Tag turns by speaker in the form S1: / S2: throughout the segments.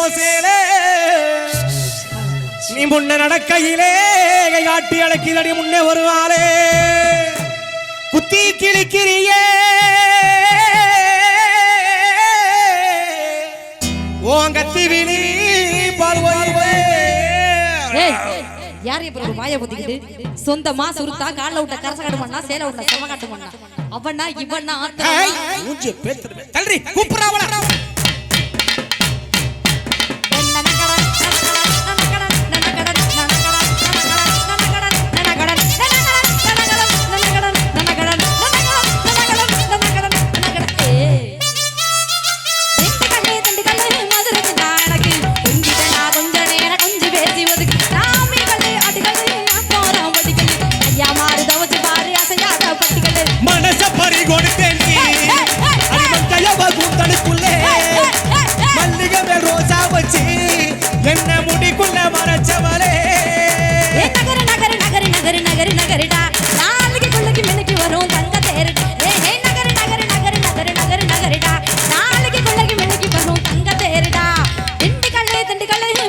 S1: ஓசேலே நீ முன்ன நடக்கையிலே காட்டி அழைக்கிறடி முன்னே வருவாளே குத்தி கிழிக்கிறியே ஓங்கத்தி விழி பால்வாயே
S2: யார் இப்ப ஒரு வாயை பொத்திக்கிட்டு சொந்தமா சுருத்தா கால்ல விட்ட கரச காட்டு பண்ணா சேல விட்ட செம காட்டு பண்ணா அவனா இவனா
S1: மூஞ்சி பேத்துற தள்ளி கூப்புறாவளா என்ன முடிக்குள்ள மறைச்சவளே
S2: நகர நகர நகர நகர நகர நகரடா நாளைக்கு கொள்ளைக்கு மினுக்கு வரும் தங்க தேரடா நகர நகர நகர நகர நகர நகரடா நாளைக்கு கொள்ளைக்கு மினுக்கு வரும் தங்க தேரடா திண்டுக்கல்லே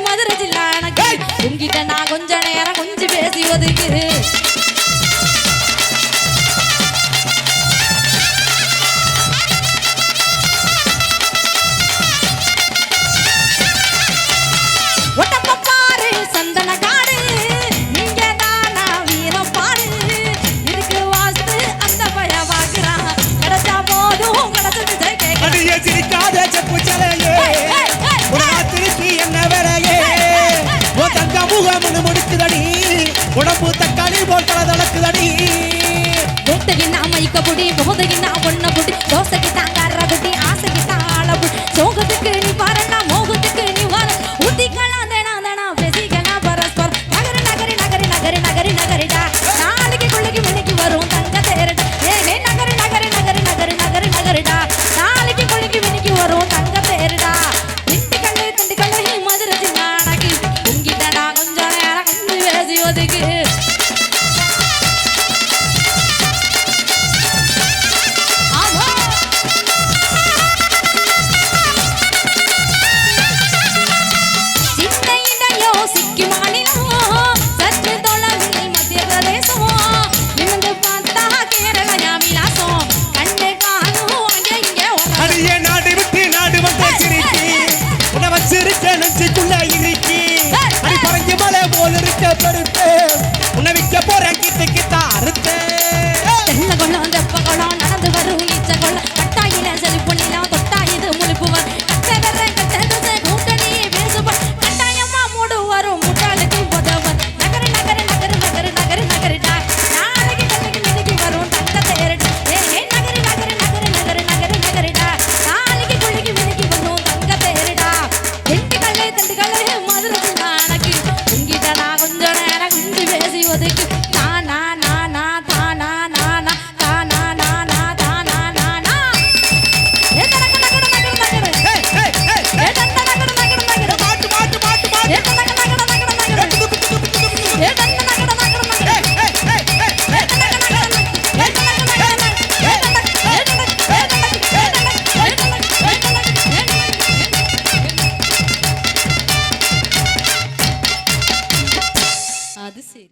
S2: மதுரை ஜில்லா எனக்கு உங்கிட்ட நான் கொஞ்ச நேரம் கொஞ்சம் பேசி ஒதுக்கு
S1: உடம்பு தக்காளி போல் தளக்குதடி
S2: வெட்டகி நாமைக்க புடி போதகி நான் பொண்ண புடி தோசைக்கு தாங்கார புடி ஆசைக்கு தாள புடி சோகத்துக்கு நீ பாரண்டா மோகத்துக்கு நீ வர உத்திக்கலாம் தேனா பேசிக்கலாம் பரஸ்பரம் நகர நகர நகர நகர நகர நகரடா நாளைக்கு கொள்ளைக்கு மினிக்கு வரும் தங்க தேரடா நகர நகர நகர நகர நகர நகரடா நாளைக்கு கொள்ளைக்கு மினிக்கு வரும் தங்க தேரடா திண்டுக்கல்லே மதுரை ஜில்லா எனக்கு உங்கிட்ட நான் கொஞ்சம் நேரம் கொஞ்சம் பேசி ஒதுக்கு
S1: உன்னை விற்க போறேன் கிட்ட கிட்ட அறுத்தேன்
S2: நடந்து வரும் ஈச்ச கொள்ள கட்டாயில சரி பொண்ணிலாம் தொட்டா இது முழுப்பு வரும் கூட்டணி பேசுவார் கட்டாயமா மூடு வரும் முட்டாளுக்கு உதவர் நகர நகர நகர நகர நகர நகரடா நாளைக்கு கல்லைக்கு மிதிக்கு வரும் தங்க தேரடா நகர நகர நகர நகர நகர நகரடா நாளைக்கு கொள்ளைக்கு மிதிக்கு வரும் தங்க தேரடா திண்டுக்கல்லே மதுரை நானக்கு உங்கிட்ட நான் கொஞ்சம் நேரம் கொஞ்சம் பேசி ஒதுக்கு தானா நானா தானா நானா தானா நானா தானா நானா ஏ தனக்கு நகர நகர நகர ஏ தந்த நகர நகர நகர
S1: மாட்டு மாட்டு மாட்டு மாட்டு
S2: ஏ தந்த நகர நகர நகர ஏ தந்த நகர நகர நகர அது சரி.